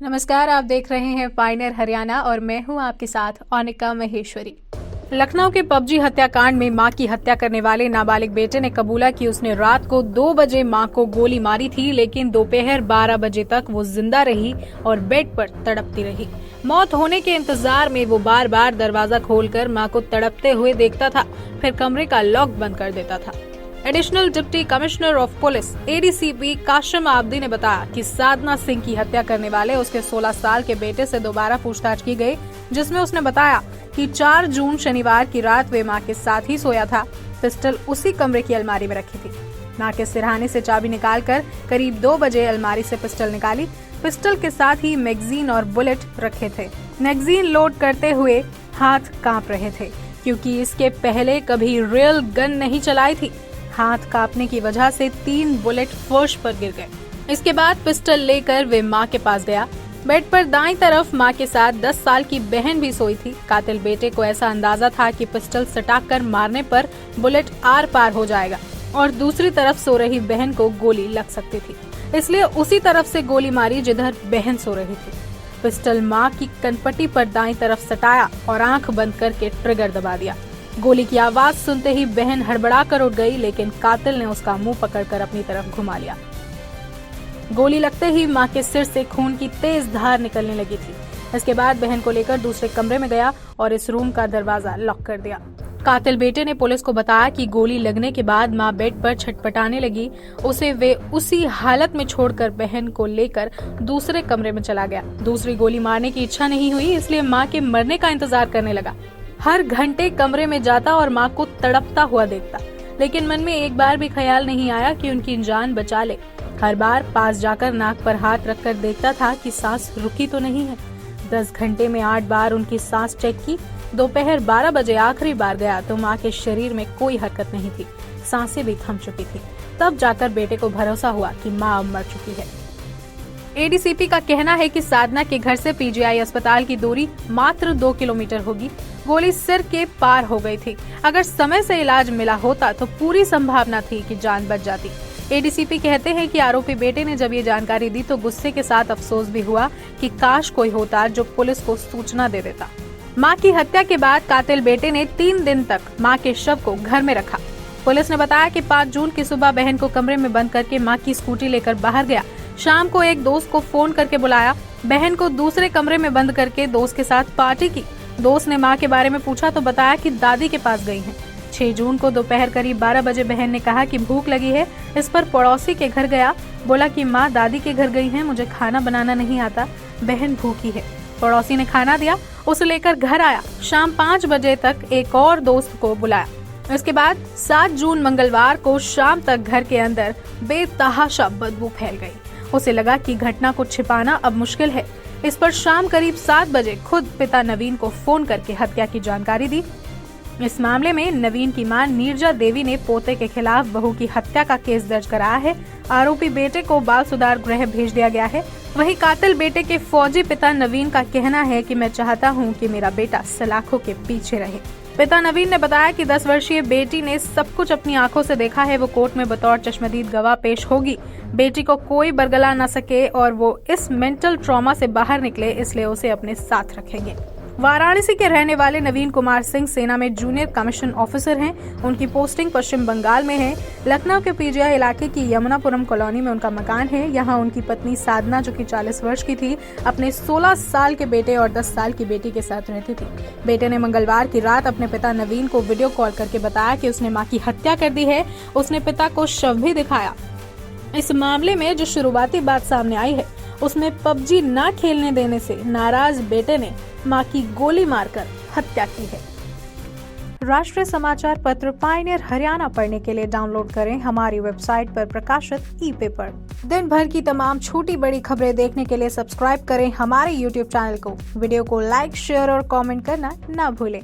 नमस्कार, आप देख रहे हैं पायनियर हरियाणा और मैं हूं आपके साथ अनिका महेश्वरी। लखनऊ के पबजी हत्याकांड में मां की हत्या करने वाले नाबालिग बेटे ने कबूला कि उसने रात को 2 बजे मां को गोली मारी थी, लेकिन दोपहर 12 बजे तक वो जिंदा रही और बेड पर तड़पती रही। मौत होने के इंतजार में वो बार बार दरवाजा खोलकर मां को तड़पते हुए देखता था, फिर कमरे का लॉक बंद कर देता था। Additional deputy commissioner of police ADCP Kashim Abdi ने बताया कि साधना सिंह की हत्या करने वाले उसके 16 साल के बेटे से दोबारा पूछताछ की गई, जिसमें उसने बताया कि 4 जून शनिवार की रात वे मां के साथ ही सोया था। पिस्टल उसी कमरे की अलमारी में रखी थी। मां के सिरहाने से चाबी निकालकर करीब 2 बजे अलमारी से पिस्टल निकाली। पिस्टल के साथ ही मैगजीन और बुलेट रखे थे। मैगजीन लोड करते हुए हाथ कांप रहे थे, क्योंकि इसके पहले कभी रियल गन नहीं चलाई थी। हाथ कांपने की वजह से 3 बुलेट फर्श पर गिर गए। इसके बाद पिस्टल लेकर वे मां के पास गया। बेड पर दाईं तरफ मां के साथ 10 साल की बहन भी सोई थी। कातिल बेटे को ऐसा अंदाजा था कि पिस्टल सटाकर मारने पर बुलेट आर पार हो जाएगा और दूसरी तरफ सो रही बहन को गोली लग सकती थी, इसलिए उसी तरफ से गोली मारी जिधर बहन सो रही थी। पिस्टल मां की कनपट्टी पर दाईं तरफ सटाया और आंख बंद करके ट्रिगर दबा दिया। गोली की आवाज सुनते ही बहन हड़बड़ाकर उठ गई, लेकिन कातिल ने उसका मुंह पकड़कर अपनी तरफ घुमा लिया। गोली लगते ही मां के सिर से खून की तेज धार निकलने लगी थी। इसके बाद बहन को लेकर दूसरे कमरे में गया और इस रूम का दरवाजा लॉक कर दिया। कातिल बेटे ने पुलिस को बताया कि गोली लगने के बाद मां बेड पर छटपटाने लगी। उसे वे उसी हालत में छोड़कर बहन को लेकर दूसरे कमरे में चला गया। दूसरी गोली मारने की इच्छा नहीं हुई, इसलिए मां के मरने का इंतजार करने लगा। हर घंटे कमरे में जाता और मां को तड़पता हुआ देखता, लेकिन मन में एक बार भी ख्याल नहीं आया कि उनकी जान बचा ले। हर बार पास जाकर नाक पर हाथ रखकर देखता था कि सांस रुकी तो नहीं है। 10 घंटे में 8 बार उनकी सांस चेक की। दोपहर 12 बजे आखिरी बार गया तो मां के शरीर में कोई हरकत नहीं थी, सांसें भी थम चुकी थी। तब जाकर बेटे को भरोसा हुआ कि मां अब मर चुकी है। एडीसीपी का कहना है कि साधना के घर से पीजीआई अस्पताल की दूरी मात्र 2 किलोमीटर होगी। गोली सिर के पार हो गई थी। अगर समय से इलाज मिला होता तो पूरी संभावना थी कि जान बच जाती। एडीसीपी कहते हैं कि आरोपी बेटे ने जब ये जानकारी दी तो गुस्से के साथ अफसोस भी हुआ कि काश कोई होता जो पुलिस को सूचना दे देता। मां की हत्या के बाद कातिल बेटे ने 3 दिन तक मां के शव को घर में रखा। पुलिस ने बताया कि 5 जून की सुबह बहन को कमरे में बंद करके मां की स्कूटी लेकर बाहर गया। शाम को एक दोस्त को फोन करके बुलाया। बहन को दूसरे कमरे में बंद करके दोस्त के साथ पार्टी की। दोस्त ने मां के बारे में पूछा तो बताया कि दादी के पास गई हैं। 6 जून को दोपहर करीब 12 बजे बहन ने कहा कि भूख लगी है। इस पर पड़ोसी के घर गया, बोला कि मां दादी के घर गई हैं, मुझे खाना बनाना नहीं आता, बहन भूखी है। पड़ोसी ने खाना दिया, उसे लेकर घर आया। शाम 5 बजे तक एक और दोस्त को बुलाया। इसके बाद 7 जून मंगलवार को शाम तक घर के अंदर बेतहाशा बदबू फैल गई। उसे लगा कि घटना को छिपाना अब मुश्किल है। इस पर शाम करीब 7 बजे खुद पिता नवीन को फोन करके हत्या की जानकारी दी। इस मामले में नवीन की मां नीरजा देवी ने पोते के खिलाफ बहू की हत्या का केस दर्ज कराया है। आरोपी बेटे को बाल सुधार गृह भेज दिया गया है। वहीं कातिल बेटे के फौजी पिता नवीन का कहना है कि मैं चाहता हूं कि मेरा बेटा सलाखों के पीछे रहे। पिता नवीन ने बताया कि 10 वर्षीय बेटी ने सब कुछ अपनी आंखों से देखा है। वो कोर्ट में बतौर चश्मदीद गवाह पेश होगी। बेटी को कोई बरगला न सके और वो इस मेंटल ट्रॉमा से बाहर निकले, इसलिए उसे अपने साथ रखेंगे। वाराणसी के रहने वाले नवीन कुमार सिंह सेना में जूनियर कमीशन ऑफिसर हैं। उनकी पोस्टिंग पश्चिम बंगाल में है। लखनऊ के पीजीआई इलाके की यमुनापुरम कॉलोनी में उनका मकान है। यहाँ उनकी पत्नी साधना, जो कि 40 वर्ष की थी, अपने 16 साल के बेटे और 10 साल की बेटी के साथ रहती थी। बेटे ने मंगलवार की रात अपने पिता नवीन को वीडियो कॉल करके बताया कि उसने मां की हत्या कर दी है। उसने पिता को शव भी दिखाया। इस मामले में जो शुरुआती बात सामने आई है, उसमें पबजी न खेलने देने से नाराज बेटे ने मां की गोली मारकर हत्या की है। राष्ट्रीय समाचार पत्र पायनियर हरियाणा पढ़ने के लिए डाउनलोड करें हमारी वेबसाइट पर प्रकाशित ई-पेपर। दिन भर की तमाम छोटी बड़ी खबरें देखने के लिए सब्सक्राइब करें हमारे YouTube चैनल को। वीडियो को लाइक, शेयर और कमेंट करना न भूलें।